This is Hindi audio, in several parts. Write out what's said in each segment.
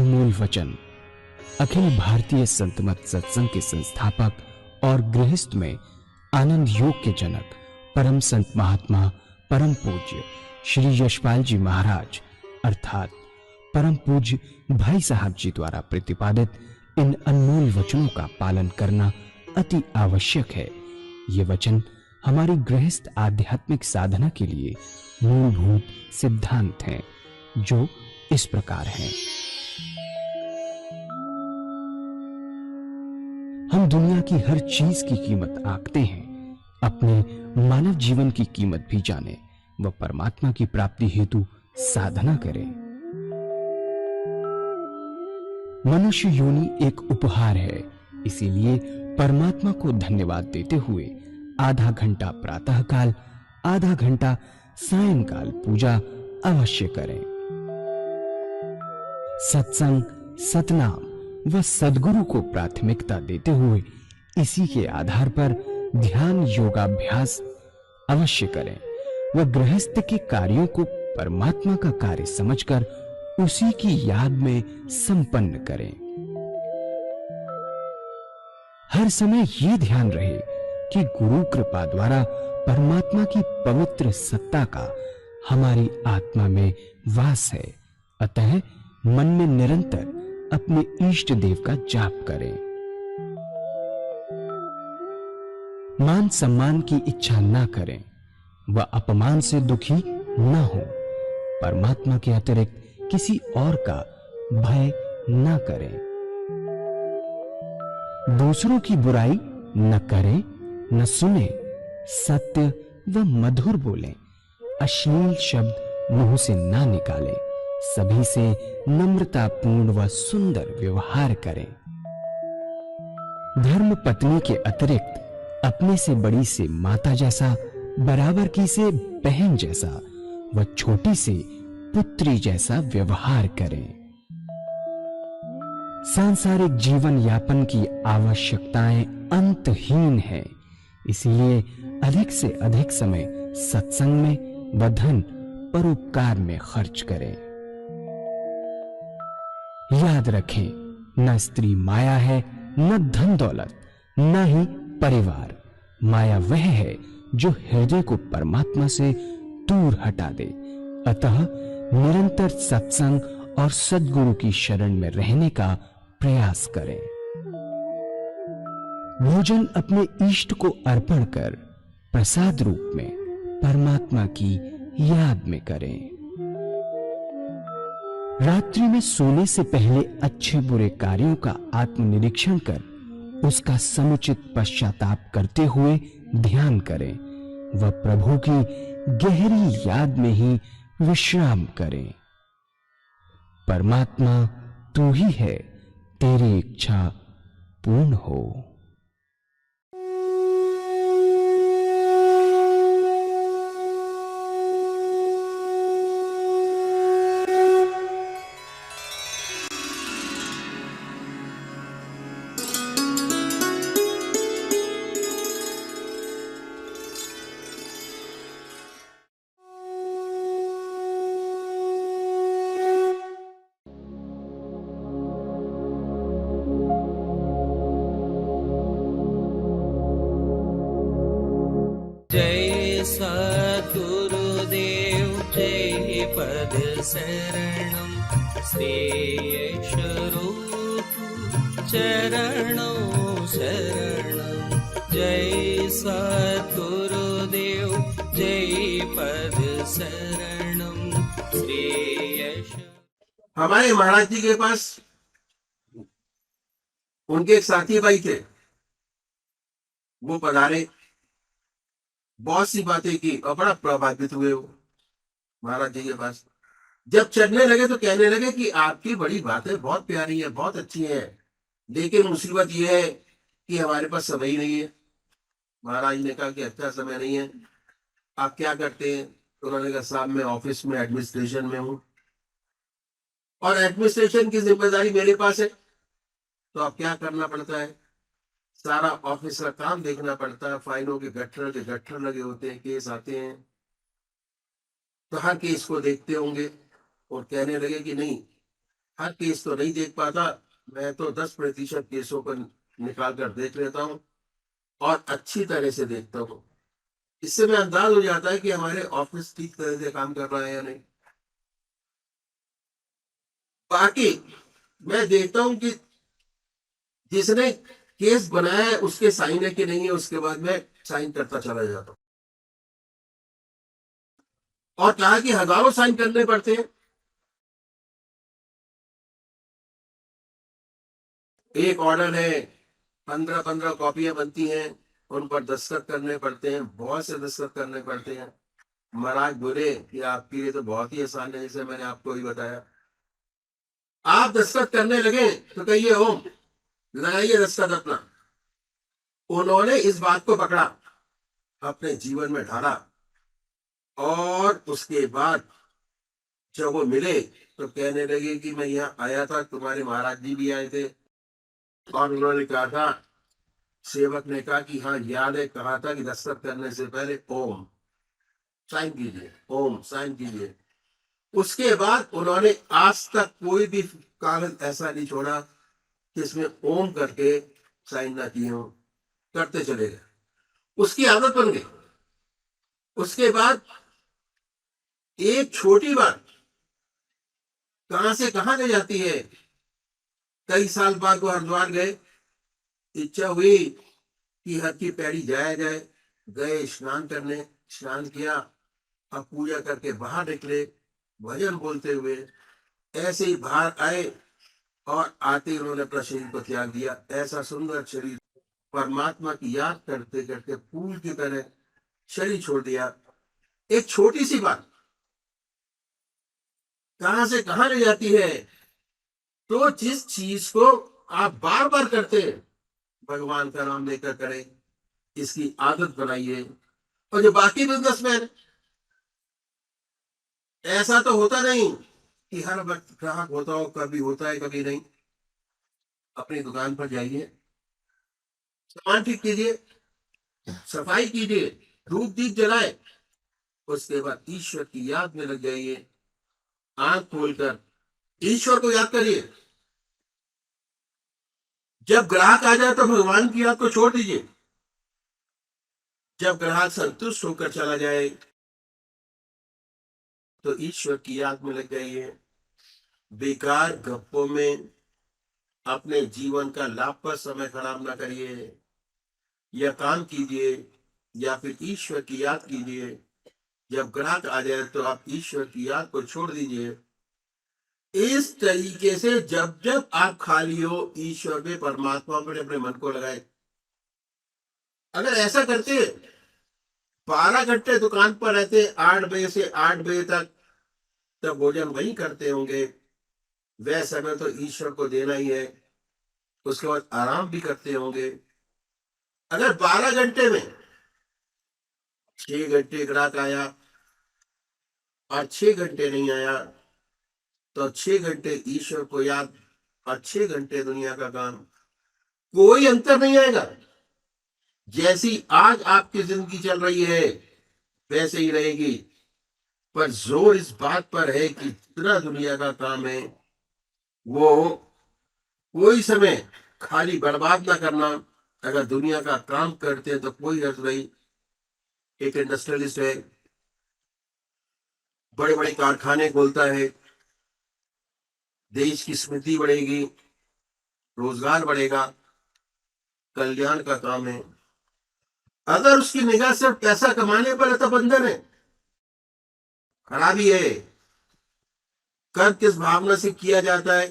अनमोल वचन अखिल भारतीय संत मत सत्संग के संस्थापक और गृहस्थ में आनंद योग के जनक परम संत महात्मा परम पूज्य श्री यशपाल जी महाराज अर्थात परम पूज्य भाई साहब जी द्वारा प्रतिपादित इन अनमोल वचनों का पालन करना अति आवश्यक है। ये वचन हमारी गृहस्थ आध्यात्मिक साधना के लिए मूलभूत सिद्धांत हैं, जो इस प्रकार हैं। हम दुनिया की हर चीज की कीमत आंकते हैं, अपने मानव जीवन की कीमत भी जाने व परमात्मा की प्राप्ति हेतु साधना करें। मनुष्य योनि एक उपहार है, इसीलिए परमात्मा को धन्यवाद देते हुए आधा घंटा प्रातःकाल, आधा घंटा सायंकाल पूजा अवश्य करें। सत्संग, सतनाम व सद्गुरु को प्राथमिकता देते हुए इसी के आधार पर ध्यान योगाभ्यास अवश्य करें व गृहस्थ के कार्यों को परमात्मा का कार्य समझकर उसी की याद में संपन्न करें। हर समय ये ध्यान रहे कि गुरु कृपा द्वारा परमात्मा की पवित्र सत्ता का हमारी आत्मा में वास है, अतः मन में निरंतर अपने इष्ट देव का जाप करें। मान सम्मान की इच्छा ना करें व अपमान से दुखी ना हो। परमात्मा के अतिरिक्त किसी और का भय ना करें। दूसरों की बुराई न करें, न सुने, सत्य व मधुर बोलें, अश्लील शब्द मुंह से ना निकालें, सभी से नम्रतापूर्ण व सुंदर व्यवहार करें। धर्म पत्नी के अतिरिक्त अपने से बड़ी से माता जैसा, बराबर की से बहन जैसा व छोटी से पुत्री जैसा व्यवहार करें। सांसारिक जीवन यापन की आवश्यकताएं अंतहीन है, इसीलिए अधिक से अधिक समय सत्संग में व धन परोपकार में खर्च करें। याद रखें, न स्त्री माया है, न धन दौलत, न ही परिवार। माया वह है जो हृदय को परमात्मा से दूर हटा दे। अतः निरंतर सत्संग और सद्गुरु की शरण में रहने का प्रयास करें। भोजन अपने इष्ट को अर्पण कर प्रसाद रूप में परमात्मा की याद में करें। रात्रि में सोने से पहले अच्छे बुरे कार्यों का आत्मनिरीक्षण कर उसका समुचित पश्चाताप करते हुए ध्यान करें व प्रभु की गहरी याद में ही विश्राम करें। परमात्मा तू ही है, तेरी इच्छा पूर्ण हो। जय सद्गुरुदेव जय पद शरणम श्रेयस्वरूप चरणों शरणम। जय सद्गुरुदेव जय पद शरणम श्रेयस। हमारे महाराज जी के पास उनके एक साथी भाई थे, वो पधारे, बहुत सी बातें की और बड़ा प्रभावित हुए वो महाराज जी के पास। जब चलने लगे तो कहने लगे कि आपकी बड़ी बातें बहुत प्यारी है, बहुत अच्छी है, लेकिन मुसीबत ये है कि हमारे पास समय ही नहीं है। महाराज ने कहा कि अच्छा समय नहीं है, आप क्या करते हैं? तो उन्होंने कहा साहब मैं ऑफिस में एडमिनिस्ट्रेशन में हूँ और एडमिनिस्ट्रेशन की जिम्मेदारी मेरे पास है, तो अब क्या करना पड़ता है, सारा ऑफिस का काम देखना पड़ता है। फाइलों के गट्ठर लगे होते हैं, केस आते हैं, तो हर केस को देखते होंगे। और कहने लगे कि नहीं, हर केस तो नहीं देख पाता, मैं तो 10% केसों को निकाल कर देख लेता हूँ और अच्छी तरह से देखता हूँ। इससे मैं अंदाज हो जाता है कि हमारे ऑफिस ठीक तरह से काम कर रहा है या नहीं। बाकी मैं देखता हूँ कि जिसने केस बनाया है उसके साइन है कि नहीं है, उसके बाद मैं साइन करता चला जाता हूँ। और कहा कि हजारों साइन करने पड़ते हैं। एक ऑर्डर है, 15-15 कॉपियां बनती हैं, उन पर दस्तखत करने पड़ते हैं, बहुत से दस्तखत करने पड़ते हैं। महाराज बोले कि आपके लिए तो बहुत ही आसान है, जैसे मैंने आपको ही बताया। आप दस्तखत करने लगे तो कहिए ओम, लगाइए दस्तखत अपना। उन्होंने इस बात को पकड़ा, अपने जीवन में ढाला, और उसके बाद जब वो मिले तो कहने लगे कि मैं यहाँ आया था, तुम्हारे महाराज जी भी आए थे, और उन्होंने कहा था, सेवक ने कहा कि हाँ याद है, कहा था कि दस्तखत करने से पहले ओम साइन कीजिए, ओम साइन कीजिए। उसके बाद उन्होंने आज तक कोई भी कागज ऐसा नहीं छोड़ा जिसमें ओम करके साइन ना किए हो, करते चले गए। उसकी आदत बन गई। उसके बाद एक छोटी बात कहां से कहां ले जाती है। कई साल बाद वो हरिद्वार गए, इच्छा हुई कि हर की पैड़ी जाया जाए। गए स्नान करने, स्नान किया, अब पूजा करके बाहर निकले भजन बोलते हुए। ऐसे ही बाहर आए और आते ही उन्होंने अपना शरीर को त्याग दिया। ऐसा सुंदर शरीर, परमात्मा की याद करते करते फूल की तरह शरीर छोड़ दिया। एक छोटी सी बात कहां से कहां ले जाती है। तो जिस चीज को आप बार बार करते हैं, भगवान का नाम लेकर करें, इसकी आदत बनाइए। और जो बाकी बिजनेसमैन, ऐसा तो होता नहीं कि हर वक्त ग्राहक होता हो, कभी होता है कभी नहीं। अपनी दुकान पर जाइए, सामान ठीक कीजिए, सफाई कीजिए, धूप दीप जलाए, उसके बाद ईश्वर की याद में लग जाइए। आंख खोलकर ईश्वर को याद करिए। जब ग्राहक आ जाए तो भगवान की याद को छोड़ दीजिए। जब ग्राहक संतुष्ट होकर चला जाए तो ईश्वर की याद में लग जाइए। बेकार गप्पों में अपने जीवन का लाभ पर समय खराब ना करिए। या काम कीजिए या फिर ईश्वर की याद कीजिए। जब ग्राहक आ जाए तो आप ईश्वर की याद को छोड़ दीजिए। इस तरीके से जब जब आप खाली हो, ईश्वर पे, परमात्मा पर अपने मन को लगाए। अगर ऐसा करते, 12 घंटे दुकान पर रहते, 8 बजे से 8 बजे तक, तब भोजन वही करते होंगे। वह समय तो ईश्वर को देना ही है। उसके बाद आराम भी करते होंगे। अगर 12 घंटे में 6 घंटे ग्राहक आया और 6 घंटे नहीं आया, तो 6 घंटे ईश्वर को याद और 6 घंटे दुनिया का काम, कोई अंतर नहीं आएगा। जैसी आज आपकी जिंदगी चल रही है वैसे ही रहेगी। पर जोर इस बात पर है कि जितना दुनिया का काम है वो कोई समय खाली बर्बाद ना करना। अगर दुनिया का काम करते हैं तो कोई अर्थ नहीं। एक इंडस्ट्रियलिस्ट है, बड़े बड़े कारखाने खोलता है, देश की स्मृति बढ़ेगी, रोजगार बढ़ेगा, कल्याण का काम है। अगर उसकी निगाह सिर्फ पैसा कमाने पर है तो बंधन है, खराबी है। कर्म किस भावना से किया जाता है,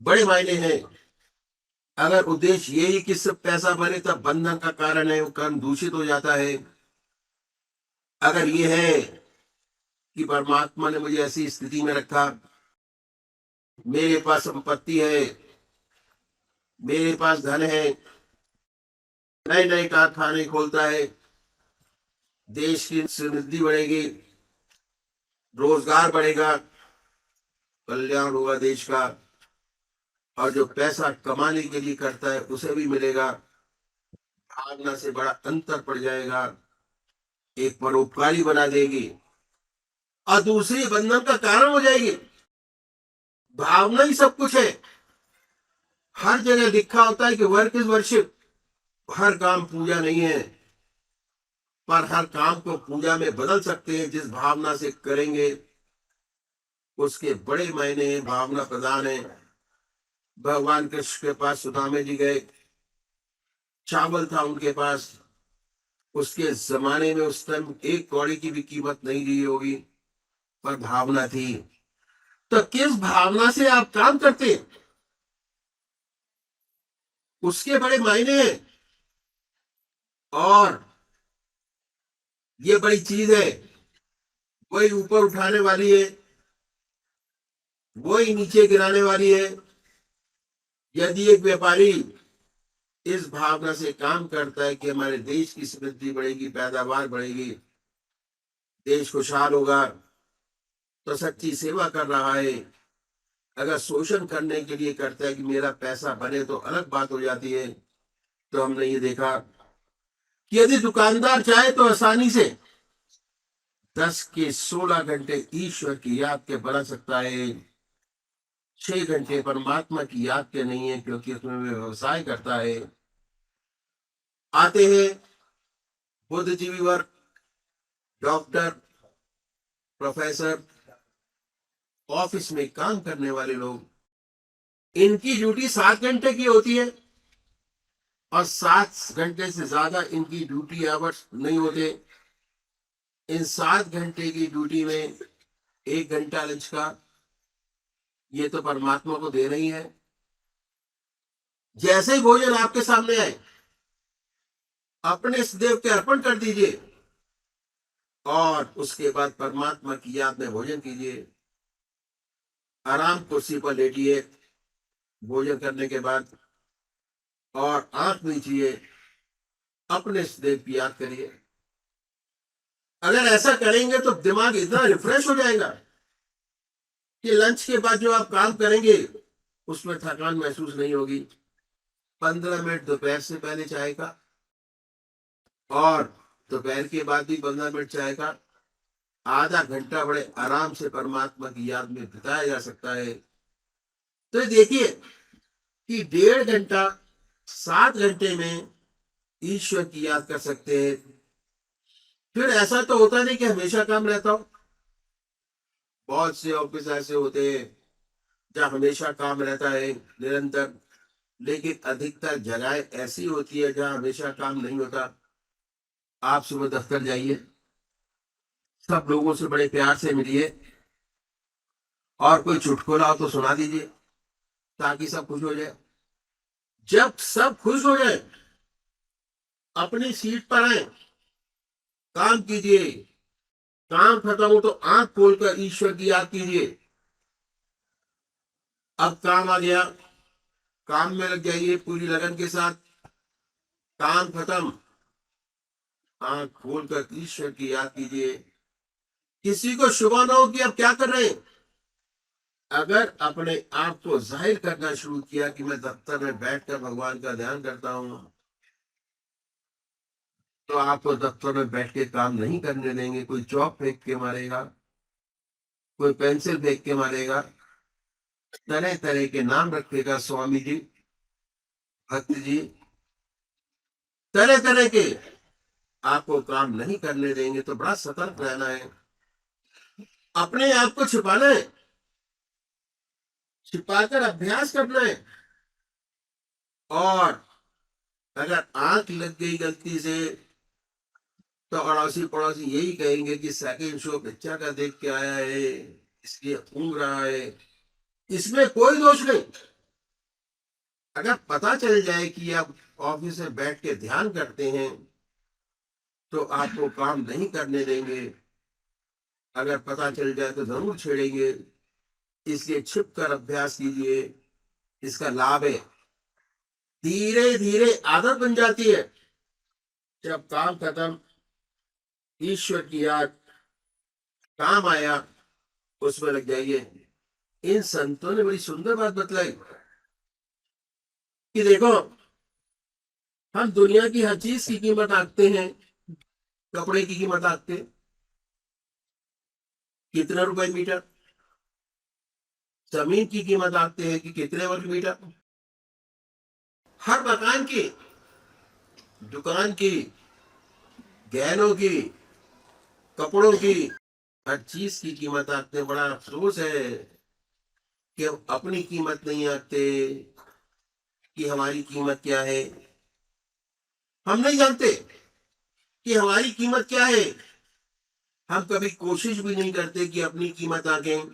बड़े मायने हैं। अगर उद्देश्य यही कि सिर्फ पैसा बने तब बंधन का कारण है, वो कर्म दूषित हो जाता है। अगर ये है कि परमात्मा ने मुझे ऐसी स्थिति में रखा, मेरे पास संपत्ति है, मेरे पास धन है, नए नए कारखाने खोलता है, देश की समृद्धि बढ़ेगी, रोजगार बढ़ेगा, कल्याण होगा देश का, और जो पैसा कमाने के लिए करता है उसे भी मिलेगा। भावना से बड़ा अंतर पड़ जाएगा। एक परोपकारी बना देगी और दूसरी बंधन का कारण हो जाएगी। भावना ही सब कुछ है। हर जगह लिखा होता है कि वर्क इज वर्शिप। हर काम पूजा नहीं है, पर हर काम को पूजा में बदल सकते हैं जिस भावना से करेंगे। उसके बड़े मायने हैं, भावना प्रधान है। भगवान कृष्ण के पास सुदामे जी गए, चावल था उनके पास। उसके जमाने में उस टाइम एक कौड़ी की भी कीमत नहीं दी होगी, पर भावना थी। तो किस भावना से आप काम करते हैं, उसके बड़े मायने हैं। और ये बड़ी चीज है, वही ऊपर उठाने वाली है, वही नीचे गिराने वाली है। यदि एक व्यापारी इस भावना से काम करता है कि हमारे देश की समृद्धि बढ़ेगी, पैदावार बढ़ेगी, देश खुशहाल होगा, तो सच्ची सेवा कर रहा है। अगर शोषण करने के लिए करता है कि मेरा पैसा बने, तो अलग बात हो जाती है। तो हमने ये देखा कि यदि दुकानदार चाहे तो आसानी से 10 के 16 घंटे ईश्वर की याद के बना सकता है, 6 घंटे परमात्मा की याद के नहीं है, क्योंकि उसमें वह व्यवसाय करता है। आते हैं बुद्धिजीवी वर्ग, डॉक्टर, प्रोफेसर, ऑफिस में काम करने वाले लोग। इनकी ड्यूटी 7 घंटे की होती है, और 7 घंटे से ज्यादा इनकी ड्यूटी आवर्स नहीं होते। इन 7 घंटे की ड्यूटी में 1 घंटा लंच का, ये तो परमात्मा को देना ही है। जैसे ही भोजन आपके सामने आए, अपने इस देव के अर्पण कर दीजिए, और उसके बाद परमात्मा की याद में भोजन कीजिए। आराम कुर्सी पर लेटिए भोजन करने के बाद, और आंख मीचिए, अपने इस देव की याद करिए। अगर ऐसा करेंगे तो दिमाग इतना रिफ्रेश हो जाएगा कि लंच के बाद जो आप काम करेंगे उसमें थकान महसूस नहीं होगी। 15 मिनट दोपहर से पहले चाय का, और दोपहर के बाद भी 15 मिनट चाय का, आधा घंटा बड़े आराम से परमात्मा की याद में बिताया जा सकता है। तो ये देखिए कि 1.5 घंटा 7 घंटे में ईश्वर की याद कर सकते हैं। फिर ऐसा तो होता नहीं कि हमेशा काम रहता हो। बहुत से ऑफिस ऐसे होते हैं जहाँ हमेशा काम रहता है, निरंतर। लेकिन अधिकतर जगहें ऐसी होती है जहाँ हमेशा काम नहीं होता। आप सुबह दफ्तर जाइए, सब लोगों से बड़े प्यार से मिलिए, और कोई चुटकुला हो तो सुना दीजिए, ताकि सब खुश हो जाए। जब सब खुश हो जाए, अपनी सीट पर आए, काम कीजिए। काम खत्म हो तो आंख खोलकर ईश्वर की याद कीजिए। अब काम आ गया, काम में लग जाइए पूरी लगन के साथ। काम खत्म, आंख खोलकर ईश्वर की याद कीजिए। किसी को शुभ ना हो कि अब क्या कर रहे हैं। अगर अपने आप को जाहिर करना शुरू किया कि मैं दफ्तर में बैठकर भगवान का ध्यान करता हूं, तो आपको दफ्तर में बैठ के काम नहीं करने देंगे। कोई चौक फेंक के मारेगा, कोई पेंसिल फेंक के मारेगा, तरह तरह के नाम रखेगा, स्वामी जी, भक्त जी, तरह तरह के। आपको काम नहीं करने देंगे। तो बड़ा सतर्क रहना है, अपने आप को छिपाना है, छिपाकर अभ्यास करना है। और अगर आंख लग गई गलती से, तो अड़ोसी पड़ोसी यही कहेंगे कि सेकंड शो बच्चा का देख के आया है, इसलिए ऊँग रहा है। इसमें कोई दोष नहीं। अगर पता चल जाए कि आप ऑफिस में बैठ के ध्यान करते हैं, तो आपको काम नहीं करने देंगे। अगर पता चल जाए तो जरूर छेड़ेंगे। इसलिए छिप कर अभ्यास कीजिए, इसका लाभ है। धीरे धीरे आदत बन जाती है। जब काम खत्म, ईश्वर की याद, काम आया, उसमें लग जाइए। इन संतों ने बड़ी सुंदर बात बतलाई कि देखो, हम दुनिया की हर चीज की कीमत आंकते हैं। कपड़े की कीमत आंकते, कितना रुपए मीटर, जमीन की कीमत आंकते हैं कि कितने वर्ग मीटर, हर मकान की, दुकान की, गहनों की, कपड़ों की, हर चीज की कीमत आंकते हैं। बड़ा अफसोस है कि हम अपनी कीमत नहीं आंकते कि हमारी कीमत क्या है। हम नहीं जानते कि हमारी कीमत क्या है। हम कभी कोशिश भी नहीं करते कि अपनी कीमत आंकें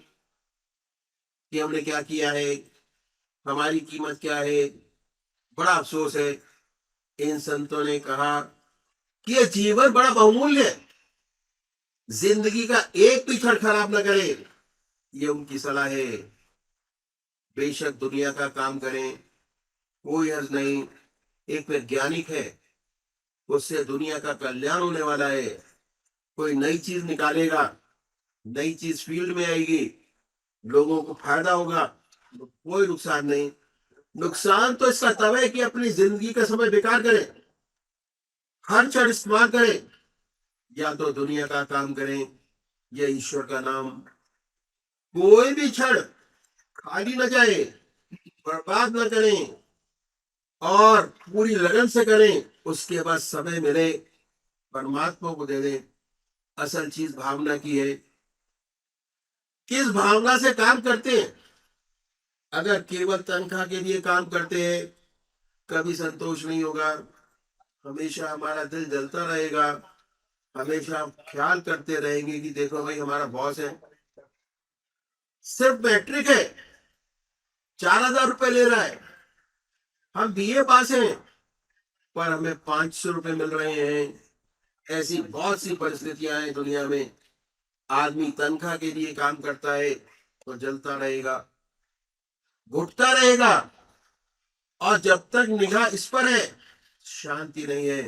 कि हमने क्या किया है, हमारी कीमत क्या है। बड़ा अफसोस है। इन संतों ने कहा कि यह जीवन बड़ा बहुमूल्य है, जिंदगी का एक भी क्षण खराब न करे, ये उनकी सलाह है। बेशक दुनिया का काम करें, कोई हर्ज नहीं। एक वैज्ञानिक है, उससे दुनिया का कल्याण होने वाला है। कोई नई चीज निकालेगा, नई चीज फील्ड में आएगी, लोगों को फायदा होगा, तो कोई नुकसान नहीं। नुकसान तो इसका तब है कि अपनी जिंदगी का समय बेकार करें, हर क्षण इस्तेमाल करें। या तो दुनिया का काम करें या ईश्वर का नाम। कोई भी क्षण खाली न जाए, बर्बाद न करें और पूरी लगन से करें। उसके बाद समय मिले परमात्मा को दे दें। असल चीज भावना की है, किस भावना से काम करते हैं। अगर केवल तनख्वाह के लिए काम करते हैं, कभी संतोष नहीं होगा। हमेशा हमारा दिल जलता रहेगा, हमेशा हम ख्याल करते रहेंगे कि देखो भाई हमारा बॉस है, सिर्फ मैट्रिक है, 4,000 रुपए ले रहा है। हम बीए पास हैं पर हमें 500 रुपए मिल रहे हैं। ऐसी बहुत सी परिस्थितियां हैं दुनिया में। आदमी तनख्वाह के लिए काम करता है तो जलता रहेगा, घुटता रहेगा, और जब तक निगाह इस पर है शांति नहीं है।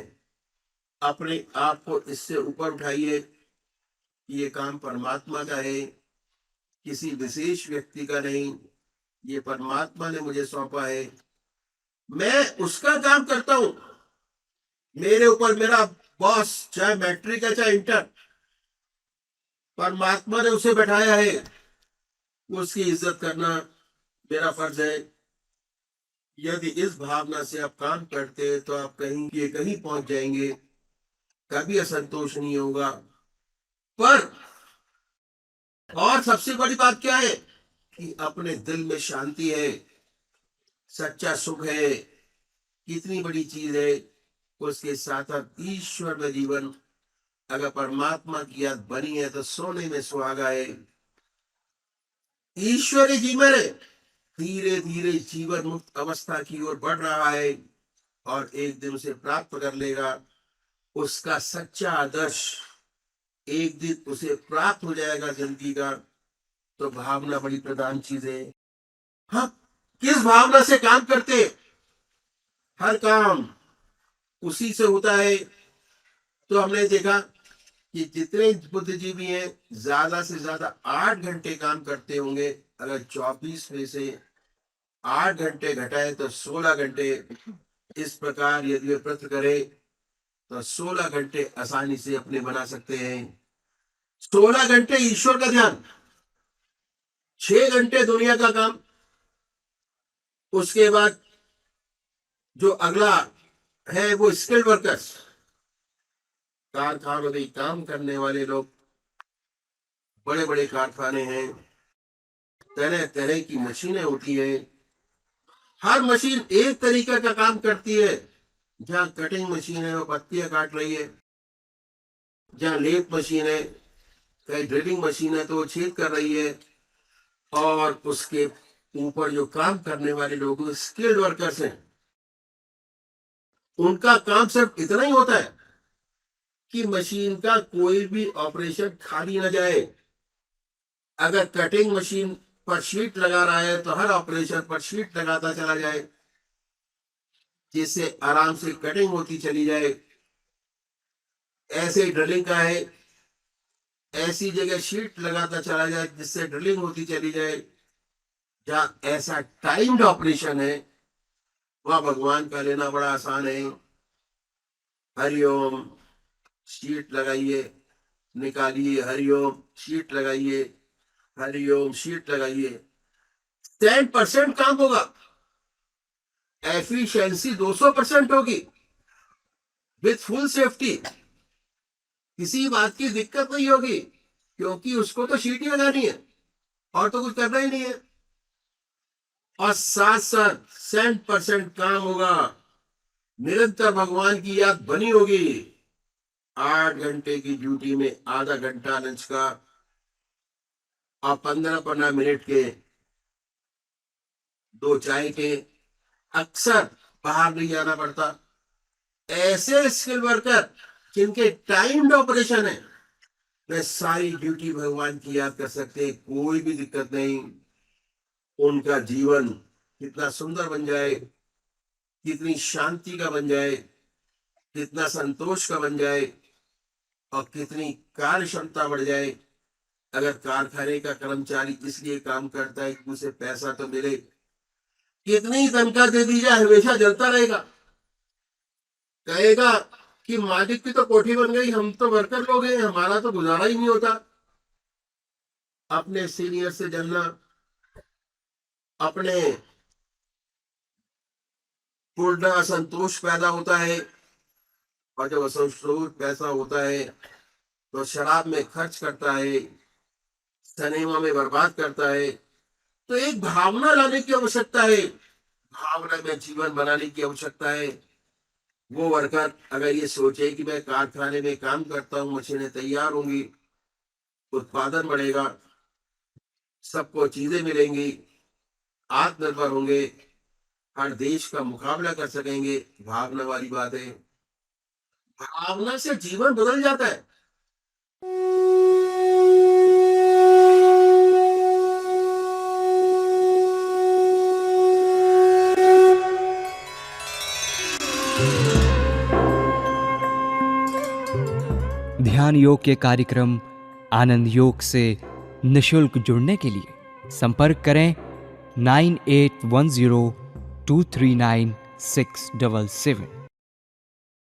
अपने आप को इससे ऊपर उठाइए कि ये काम परमात्मा का है, किसी विशेष व्यक्ति का नहीं। ये परमात्मा ने मुझे सौंपा है, मैं उसका काम करता हूं। मेरे ऊपर मेरा बॉस चाहे मैट्रिक है चाहे इंटर, परमात्मा ने उसे बैठाया है, उसकी इज्जत करना मेरा फर्ज है। यदि इस भावना से आप काम करते हैं तो आप कहीं ये कहीं पहुंच जाएंगे, कभी असंतोष नहीं होगा। पर और सबसे बड़ी बात क्या है कि अपने दिल में शांति है, सच्चा सुख है। कितनी बड़ी चीज है। उसके साथ साथ ईश्वर में जीवन, अगर परमात्मा की याद बनी है तो सोने में सुहागा है। ईश्वरी जीवन है, धीरे धीरे जीवन मुक्त अवस्था की ओर बढ़ रहा है और एक दिन उसे प्राप्त कर लेगा। उसका सच्चा आदर्श एक दिन उसे प्राप्त हो जाएगा जिंदगी का। तो भावना बड़ी प्रधान चीज है। हाँ, किस भावना से काम करते, हर काम उसी से होता है। तो हमने देखा कि जितने बुद्धिजीवी हैं ज्यादा से ज्यादा 8 घंटे काम करते होंगे। अगर 24 में से 8 घंटे घटाए तो 16 घंटे। इस प्रकार यदि वे प्रयत्न करे तो 16 घंटे आसानी से अपने बना सकते हैं। 16 घंटे ईश्वर का ध्यान, 6 घंटे दुनिया का काम। उसके बाद जो अगला है वो स्किल्ड वर्कर्स, कारखानों में काम करने वाले लोग। बड़े बड़े कारखाने हैं, तरह तरह की मशीनें होती है। हर मशीन एक तरीके का काम करती है। जहाँ कटिंग मशीन है वो पत्तियां काट रही है, जहाँ लेप मशीन है, कहीं ड्रिलिंग मशीन है तो वो छेद कर रही है। और उसके ऊपर जो काम करने वाले लोग स्किल्ड वर्कर्स हैं, उनका काम सिर्फ इतना ही होता है कि मशीन का कोई भी ऑपरेशन खाली न जाए। अगर कटिंग मशीन पर शीट लगा रहा है तो हर ऑपरेशन पर शीट लगाता चला जाए, जिससे आराम से कटिंग होती चली जाए। ऐसे ड्रिलिंग का है, ऐसी जगह शीट लगाता चला जाए जिससे ड्रिलिंग होती चली जाए। जहाँ ऐसा टाइम्ड ऑपरेशन है वहां भगवान का लेना बड़ा आसान है। हरिओम, शीट लगाइए, निकालिए, हरिओम शीट लगाइए, हरिओम शीट लगाइए। 10% काम होगा, एफिशिएंसी 200% होगी, विथ फुल सेफ्टी। किसी बात की दिक्कत नहीं होगी, क्योंकि उसको तो सीटी लगानी है और तो कुछ करना ही नहीं है। और साथ साथ 100% काम होगा, निरंतर भगवान की याद बनी होगी। 8 घंटे की ड्यूटी में आधा घंटा लंच का और 15-15 मिनट के 2 चाय के, अक्सर बाहर नहीं जाना पड़ता। ऐसे स्किल वर्कर जिनके टाइम्ड ऑपरेशन है, वे सारी ड्यूटी भगवान की याद कर सकते हैं, कोई भी दिक्कत नहीं। उनका जीवन कितना सुंदर बन जाए, कितनी शांति का बन जाए, कितना संतोष का बन जाए और कितनी कार्य क्षमता बढ़ जाए। अगर कारखाने का कर्मचारी इसलिए काम करता है कि उसे पैसा तो मिले, कितनी तनख्वाह दे दी जाए हमेशा जलता रहेगा, कहेगा कि मालिक की तो कोठी बन गई, हम तो वर्कर लोग हैं, हमारा तो गुजारा ही नहीं होता। अपने सीनियर से जलना, अपने पूर्ण असंतोष पैदा होता है, और जब असंतोष पैसा होता है तो शराब में खर्च करता है, सिनेमा में बर्बाद करता है। तो एक भावना लाने की आवश्यकता है, भावना में जीवन बनाने की आवश्यकता है। वो वर्कर अगर ये सोचे कि मैं कारखाने में काम करता हूँ, मशीनें तैयार होंगी, उत्पादन बढ़ेगा, सबको चीजें मिलेंगी, आत्मनिर्भर होंगे, हर देश का मुकाबला कर सकेंगे, भावना वाली बात है। भावना से जीवन बदल जाता है। ध्यान योग के कार्यक्रम आनंद योग से निशुल्क जुड़ने के लिए संपर्क करें 9810239677।